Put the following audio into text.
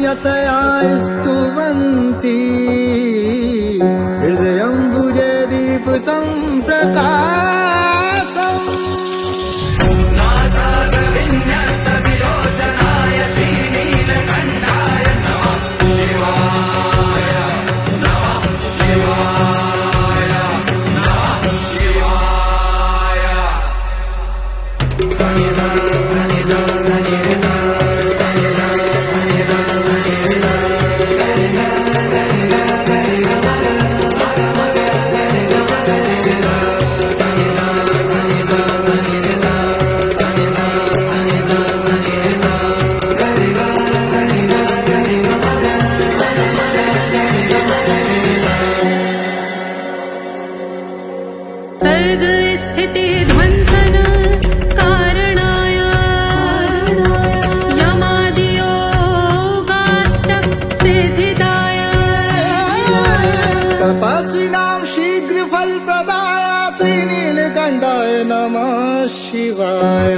यतया स्तुवन्ति हृदयम्बुजे दीपसम्प्रकाशम् नासागविन्यस्तविलोचनाय श्रीनीलकण्ठाय नमः शिवाय नमः शिवाय नमः शिवाय सनि सा सनि सा सनि रे सा सनि सा सनि सा सनि रे सा गरि ग गरि ग गरि ग मग मग मग गरि ग मग रे सा सनि सा सनि सा सनि रे सा सनि सा सनि सा सनि रे सा गरि ग गरि ग गरि ग मग मग मग गरि ग मग रे सा सर्ग स्थिति ध्वंसन कारणाय यमादियोगास्तक सिद्धिदाय तपस्विनां शीघ्रफलप्रदाय श्रीनीलकण्ठाय नमः शिवाय।